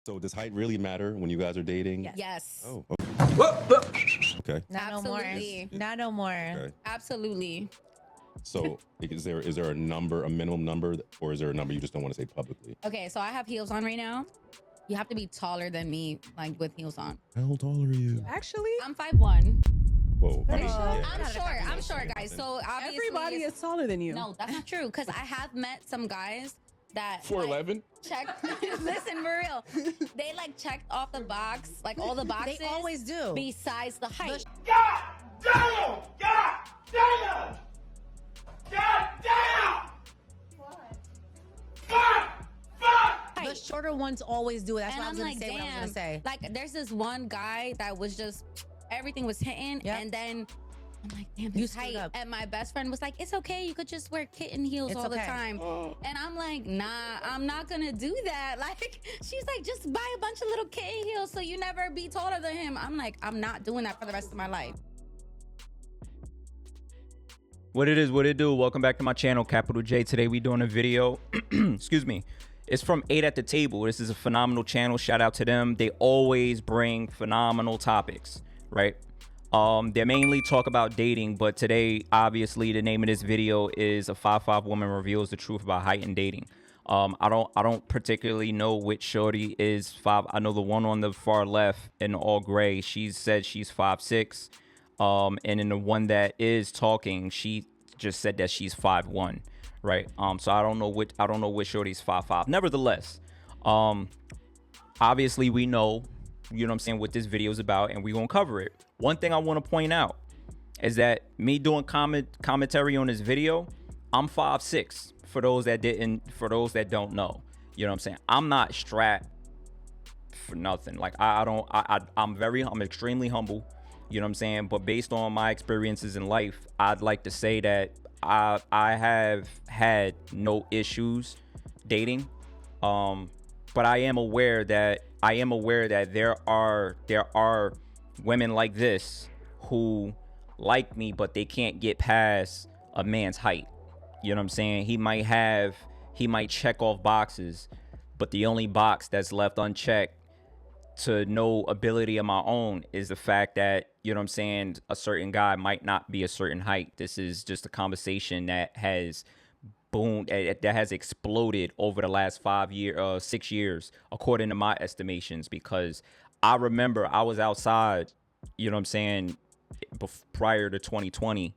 So does height really matter when you guys are dating? Yes. Oh, okay. Not Absolutely. no more. Not no more. Okay. Absolutely. So is there a number, a minimum number, or is there a number you just don't want to say publicly? Okay, so I have heels on right now. You have to be taller than me, like with heels on. How tall are you? Actually, I'm 5'1". Whoa. I mean, Oh. yeah. I'm short, guys. So obviously, everybody is taller than you. No, that's not true. Because I have met some guys that 4'11". check. Listen, for real, they like checked off the box, like all the boxes. They always do. Besides the height. God damn! God damn! God damn! What? Fuck! The shorter ones always do it. That's And what I was I'm gonna like, say. What I was gonna damn. say. Like, there's this one guy that was just everything was hitting, Yep. and then I'm like, damn, You this screwed height. up. And my best friend was like, it's okay, you could just wear kitten heels It's all the okay. time. And I'm like, nah, I'm not gonna do that. Like, she's like, just buy a bunch of little kitten heels so you never be taller than him. I'm like, I'm not doing that for the rest of my life. What it is, what it do. Welcome back to my channel, Capital J. Today we doing a video. Excuse me. It's from 8 at the Table. This is a phenomenal channel. Shout out to them. They always bring phenomenal topics, right? They mainly talk about dating, but today, obviously, the name of this video is a 5'5" woman reveals the truth about height and dating. I don't particularly know which shorty is 5. I know the one on the far left in all gray. She said she's 5'6". And in the one that is talking, she just said that she's 5'1", right? So I don't know which shorty's 5'5". Nevertheless, obviously we know, you know what I'm saying, what this video is about, and we're gonna cover it. One thing I want to point out is that me doing commentary on this video, I'm 5'6". For those that don't know, you know what I'm saying, I'm not strapped for nothing. Like I'm extremely humble. You know what I'm saying? But based on my experiences in life, I'd like to say that I have had no issues dating. But I am aware that there are women like this who like me, but they can't get past a man's height. You know what I'm saying? He might check off boxes, but the only box that's left unchecked to no ability of my own is the fact that, you know what I'm saying, a certain guy might not be a certain height. This is just a conversation that has boomed, that has exploded over the last 6 years, according to my estimations, because I remember I was outside, you know what I'm saying, prior to 2020,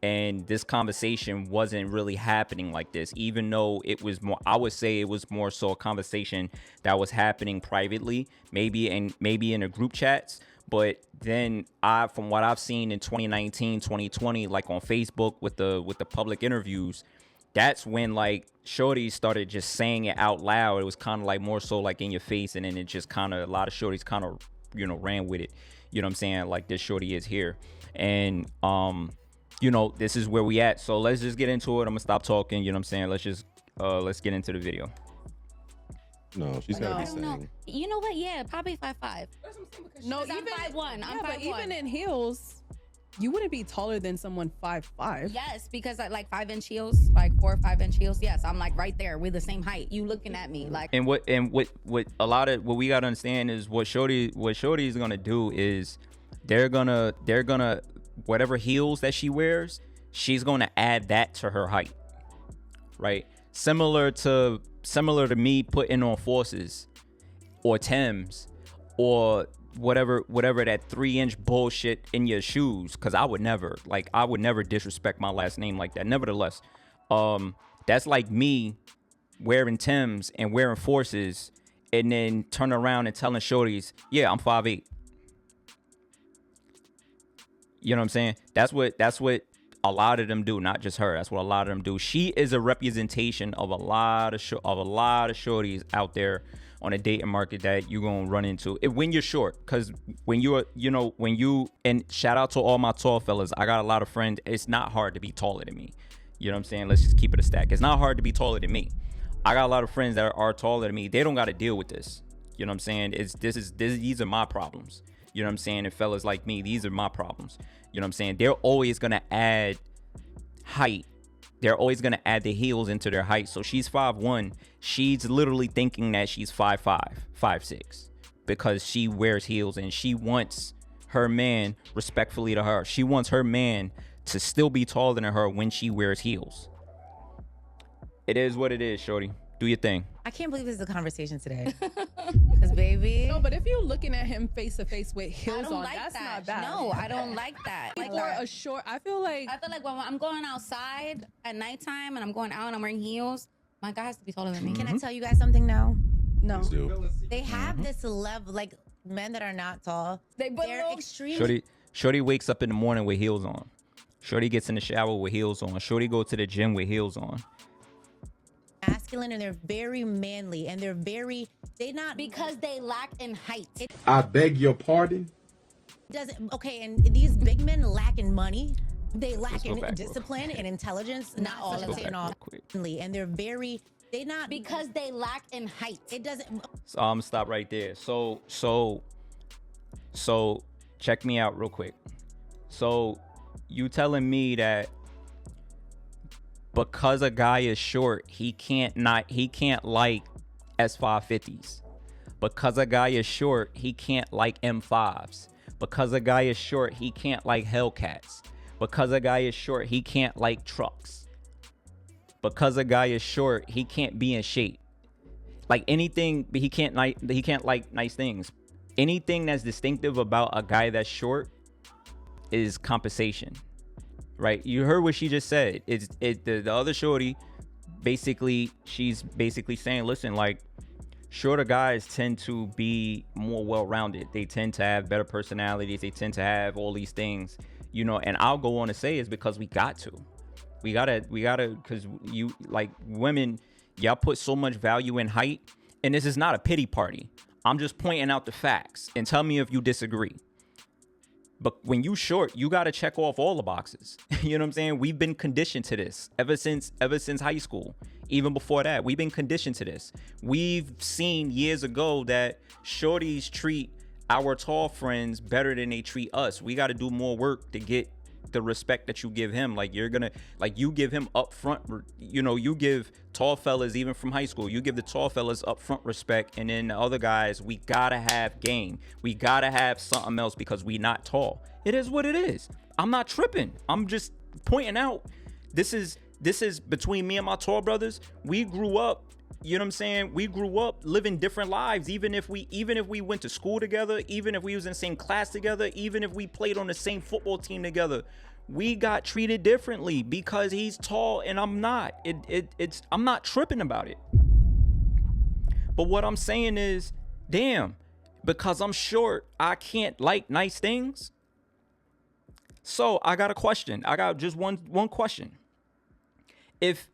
and this conversation wasn't really happening like this, even though it was more, I would say it was more so a conversation that was happening privately, maybe in a group chats. But then from what I've seen in 2019, 2020, like on Facebook with the public interviews, that's when like shorties started just saying it out loud. It was kind of like more so like in your face, and then it just kind of, a lot of shorties kind of, you know, ran with it. You know what I'm saying? Like, this shorty is here, and you know, this is where we at. So let's just get into it. I'm gonna stop talking. You know what I'm saying? Let's get into the video. No, she's gotta I be don't know. saying. You know what? Yeah, probably 5'5". No, I'm 5'1". I'm 5'1". But even in heels, you wouldn't be taller than someone 5'5". Yes, because I like 5-inch heels, like 4 or 5-inch heels. Yes, I'm like right there. We're the same height. You looking at me like. And what a lot of what we gotta understand is what shorty is gonna do is they're gonna whatever heels that she wears, she's gonna add that to her height, right? Similar to me putting on Forces or Timbs or whatever that 3-inch bullshit in your shoes, because I would never disrespect my last name like that. Nevertheless, that's like me wearing Timbs and wearing Forces and then turn around and telling shorties, yeah, I'm 5'8". You know what I'm saying? That's what a lot of them do, not just her. That's what a lot of them do. She is a representation of a lot of shorties out there on a dating market that you're gonna run into when you're short. Because when and shout out to all my tall fellas, I got a lot of friends. It's not hard to be taller than me. You know what I'm saying? Let's just keep it a stack. It's not hard to be taller than me. I got a lot of friends that are taller than me. They don't got to deal with this. You know what I'm saying? These are my problems. You know what I'm saying? And fellas like me, these are my problems. You know what I'm saying? They're always gonna add height they're always going to add the heels into their height. So she's 5'1". She's literally thinking that she's 5'5", 5'6", because she wears heels, and she wants her man, respectfully to her, she wants her man to still be taller than her when she wears heels. It is what it is, shorty. Do your thing. I can't believe this is a conversation today. Because, baby. No, but if you're looking at him face to face with I heels don't on, like that's that. not bad. No, I don't like that. Like Or a short, I feel like when I'm going outside at nighttime and I'm going out and I'm wearing heels, my guy has to be taller than me. Can I tell you guys something now? no. Please do. They have this level, like men that are not tall. They're extremely Shorty wakes up in the morning with heels on. Shorty gets in the shower with heels on. Shorty go to the gym with heels on. masculine, and they're very manly, and they not because they lack in height. It I beg your pardon? doesn't, okay, and these big men lack in money. They lack go in back real discipline and intelligence. Not all go of back it, real quick. and they're very, they not, because they lack in height. it doesn't, So I'm gonna stop right there. So check me out real quick. So you telling me that because a guy is short, he can't like S550s. Because a guy is short, he can't like M5s. Because a guy is short, he can't like Hellcats. Because a guy is short, he can't like trucks. Because a guy is short, he can't be in shape. Like anything, he can't like nice things. Anything that's distinctive about a guy that's short is compensation, right? You heard what she just said. The other shorty, basically, she's basically saying, listen, like, shorter guys tend to be more well-rounded. They tend to have better personalities. They tend to have all these things, you know. And I'll go on to say is because we gotta, because you, like, women, y'all put so much value in height, and this is not a pity party. I'm just pointing out the facts, and tell me if you disagree. But when you short, you got to check off all the boxes. You know what I'm saying? We've been conditioned to this ever since high school. Even before that, we've been conditioned to this. We've seen years ago that shorties treat our tall friends better than they treat us. We got to do more work to get the respect that you give him. Like, you give him upfront, you know, you give tall fellas, even from high school, you give the tall fellas upfront respect, and then the other guys, we gotta have game. We gotta have something else because we not tall. It is what it is. I'm not tripping. I'm just pointing out this is between me and my tall brothers. We grew up, you know what I'm saying? We grew up living different lives. Even if we went to school together, even if we was in the same class together, even if we played on the same football team together, we got treated differently because he's tall and I'm not. I'm not tripping about it. But what I'm saying is, damn, because I'm short, I can't like nice things. So I got a question. I got just one question. If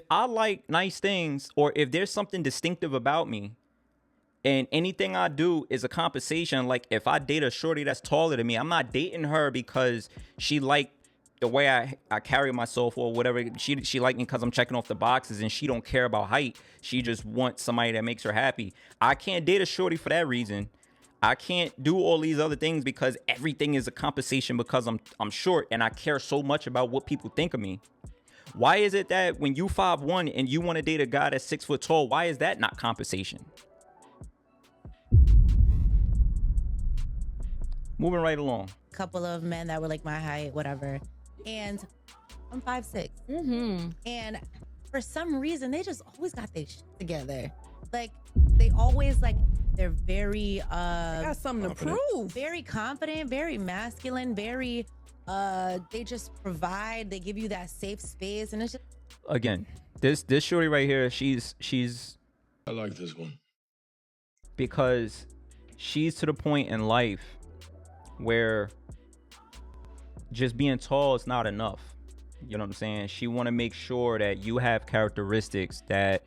I like nice things, or if there's something distinctive about me, and anything I do is a compensation, like if I date a shorty that's taller than me, I'm not dating her because she like the way I carry myself or whatever. She like me because I'm checking off the boxes, and she don't care about height. She just wants somebody that makes her happy. I can't date a shorty for that reason. I can't do all these other things because everything is a compensation because I'm short and I care so much about what people think of me. Why is it that when you 5'1" and you want to date a guy that's 6 foot tall, why is that not compensation? Moving right along. couple of men that were like my height, whatever. And I'm 5'6". Mm-hmm. And for some reason, they just always got their shit together. Like, they always, like, they're very, Got something to prove. very confident, very masculine, very, they just provide, they give you that safe space. And it's just, Again, this shorty right here, she's I like this one. because she's to the point in life where just being tall is not enough. You know what I'm saying? She want to make sure that you have characteristics that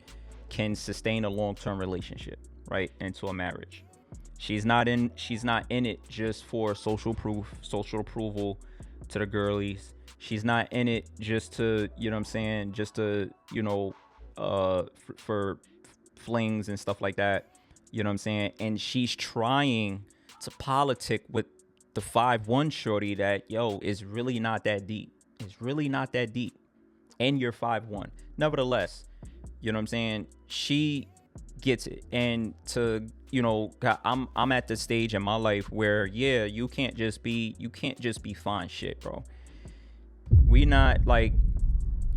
can sustain a long-term relationship, right, into a marriage. She's not in it just for social approval to the girlies. She's not in it just to, you know what I'm saying, just to, you know, for flings and stuff like that. You know what I'm saying? And she's trying to politic with the 5'1" shorty that, yo, is really not that deep. It's really not that deep. and you're 5'1". Nevertheless, you know what I'm saying, she gets it. And to, you know, I'm at the stage in my life where, yeah, you can't just be fine shit, bro. We not like,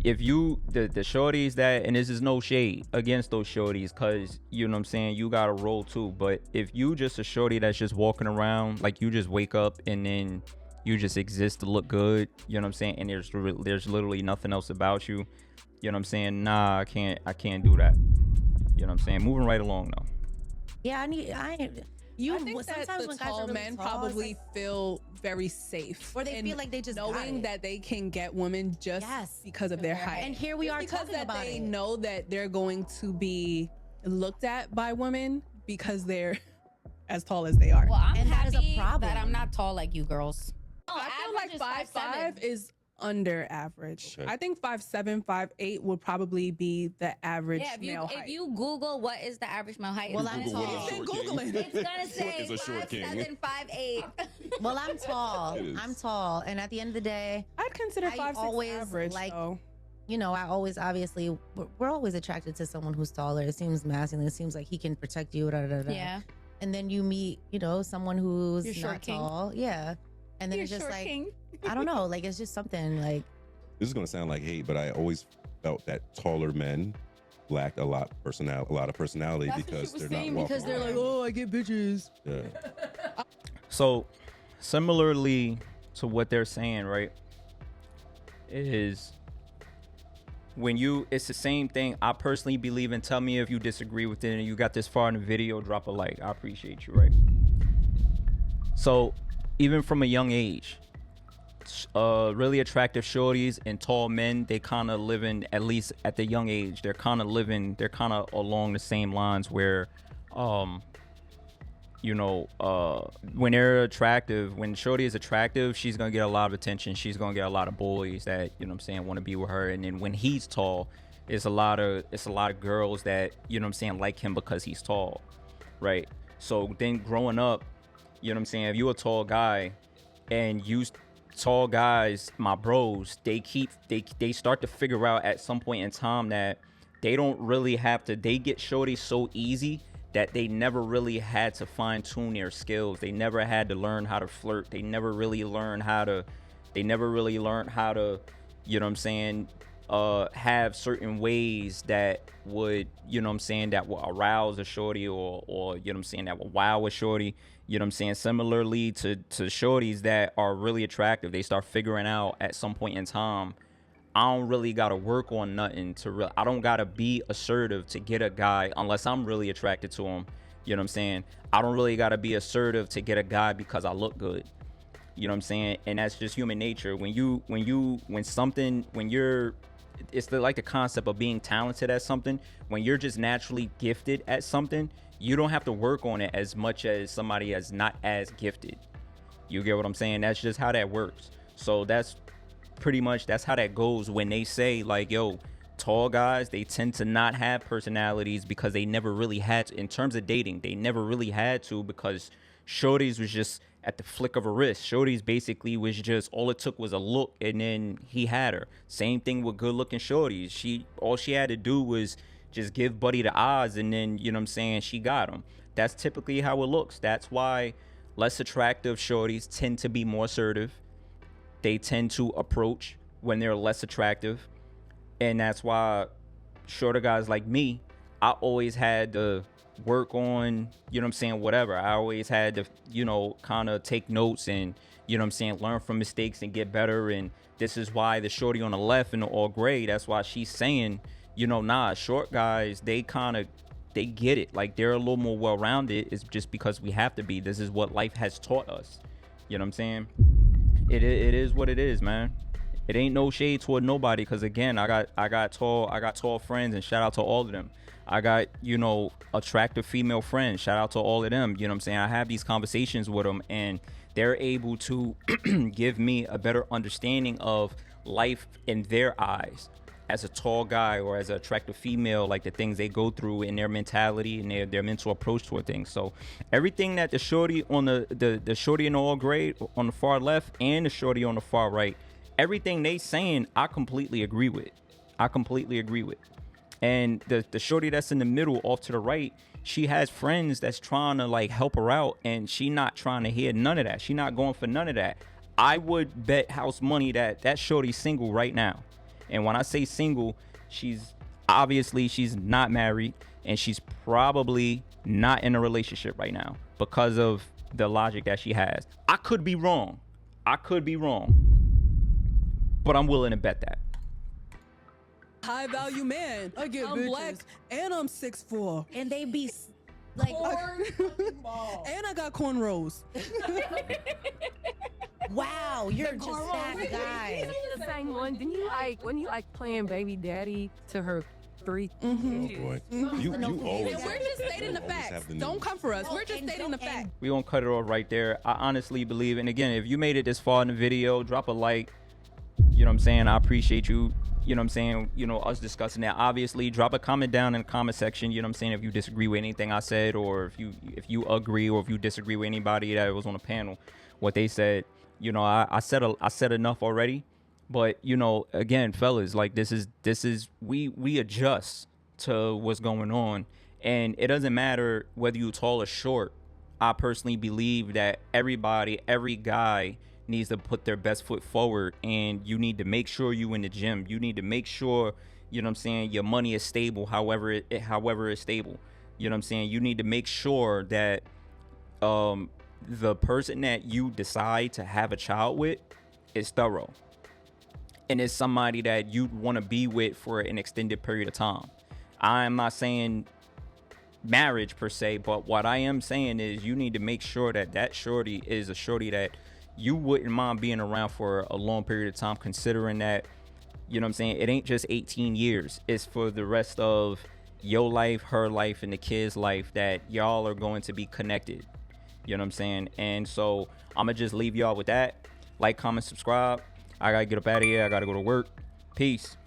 if you the shorties that, and this is no shade against those shorties, cause you know what I'm saying, you gotta roll too. But if you just a shorty that's just walking around, like you just wake up and then you just exist to look good, you know what I'm saying, and there's literally nothing else about you, you know what I'm saying, nah, I can't do that. You know what I'm saying? Moving right along though. Yeah, I think that sometimes the when guys are tall really men tall, it's probably like, feel very safe, or they in feel like they just got knowing it. that they can get women just because of their height. And here we are because talking that about they it. know that they're going to be looked at by women because they're as tall as they are. Well, I'm And that is a happy problem. that I'm not tall like you girls. I feel average like is 5'5" is under average. Okay. I think 5'7", 5'8" would probably be the average Yeah, male height. if you Google what is the average male height, Well, it's I'm gonna tall. say- What is a short king? It's gonna say What is a short king? 5'7", 5'8". Well, I'm tall. It is. I'm tall. And at the end of the day, I'd consider I 5'6" always average like- though. you know, I always, obviously, we're always attracted to someone who's taller. It seems masculine. It seems like he can protect you. Da, da, da. Yeah. And then you meet, you know, someone who's You're short not king. tall. Yeah. And then You're it's just short like, king. I don't know. Like, it's just something like, This is gonna sound like hate, but I always felt that taller men lacked a lot of personality That's what because she was they're saying, not walking because they're around. like, Oh, I get bitches. Yeah. So similarly to what they're saying, right, is when it's the same thing. I personally believe in, tell me if you disagree with it, and you got this far in the video, drop a like. I appreciate you, right? So even from a young age, really attractive shorties and tall men, they kind of living, at least at the young age, they're kind of along the same lines where you know, when they're attractive, when shorty is attractive, she's gonna get a lot of attention. She's gonna get a lot of boys that, you know what I'm saying, want to be with her. And then when he's tall, it's a lot of girls that, you know what I'm saying, like him because he's tall, right? So then growing up, you know what I'm saying, if you a tall guy and you tall guys, my bros, they start to figure out at some point in time that they don't really have to, they get shorty so easy that they never really had to fine tune their skills. They never had to learn how to flirt. They never really learned how to, you know what I'm saying, have certain ways that would, you know what I'm saying, that will arouse a shorty or you know what I'm saying, that will wow a shorty. You know what I'm saying? Similarly to shorties that are really attractive, they start figuring out at some point in time, I don't really gotta work on nothing I don't gotta be assertive to get a guy unless I'm really attracted to him. You know what I'm saying? I don't really gotta be assertive to get a guy because I look good. You know what I'm saying? And that's just human nature. It's like the concept of being talented at something. When you're just naturally gifted at something, you don't have to work on it as much as somebody that's not as gifted. You get what I'm saying? That's just how that works. So that's how that goes when they say, like, yo, tall guys, they tend to not have personalities because they never really had to. In terms of dating, they never really had to, because shorties was just at the flick of a wrist. Shorties basically was just, all it took was a look and then he had her. Same thing with good looking shorties. All she had to do was just give buddy the odds and then, you know what I'm saying, she got him. That's typically how it looks. That's why less attractive shorties tend to be more assertive. They tend to approach when they're less attractive. And that's why shorter guys like me, I always had to work on, you know what I'm saying, whatever. I always had to, you know, kind of take notes and, you know what I'm saying, learn from mistakes and get better. And this is why the shorty on the left in the all gray, that's why she's saying, you know, nah, short guys, they get it. Like, they're a little more well-rounded. It's just because we have to be. This is what life has taught us. You know what I'm saying? It is what it is, man. It ain't no shade toward nobody, because again, I got tall friends, and shout out to all of them. I got, you know, attractive female friends, shout out to all of them. You know what I'm saying? I have these conversations with them, and they're able to give me a better understanding of life in their eyes as a tall guy or as an attractive female, like the things they go through in their mentality and their mental approach toward things. So everything that the shorty on the shorty in the all gray on the far left and the shorty on the far right, everything they saying, I completely agree with. I completely agree with. And the shorty that's in the middle off to the right, she has friends that's trying to like help her out, and she not trying to hear none of that. She not going for none of that. I would bet house money that shorty's single right now. And when I say single, she's not married, and she's probably not in a relationship right now because of the logic that she has. I could be wrong, but I'm willing to bet that. High value man. I get I'm bitches. black and I'm 6'4". And they be like, And I got cornrows. wow, you're just that guy. The same one. Didn't you like when you like playing baby daddy to her 3 kids? Oh boy, you always. And we're just stating the always have facts. the Don't news. come for us. We're just stating the facts. We gonna cut it off right there. I honestly believe, and again, if you made it this far in the video, drop a like. You know what I'm saying? I appreciate you. You know what I'm saying? You know, us discussing that. Obviously, drop a comment down in the comment section. You know what I'm saying? If you disagree with anything I said, or if you agree, or if you disagree with anybody that was on the panel, what they said. You know, I said enough already. But you know, again, fellas, like this is we adjust to what's going on, and it doesn't matter whether you're tall or short. I personally believe that every guy needs to put their best foot forward, and you need to make sure you in the gym. You need to make sure, you know what I'm saying, your money is stable, however it's stable. You know what I'm saying? You need to make sure that the person that you decide to have a child with is thorough, and is somebody that you want to be with for an extended period of time. I'm not saying marriage per se, but what I am saying is you need to make sure that shorty is a shorty that you wouldn't mind being around for a long period of time, considering that, you know what I'm saying, it ain't just 18 years. It's for the rest of your life, her life, and the kid's life that y'all are going to be connected. You know what I'm saying? And so I'm going to just leave y'all with that. Like, comment, subscribe. I got to get up out of here. I got to go to work. Peace.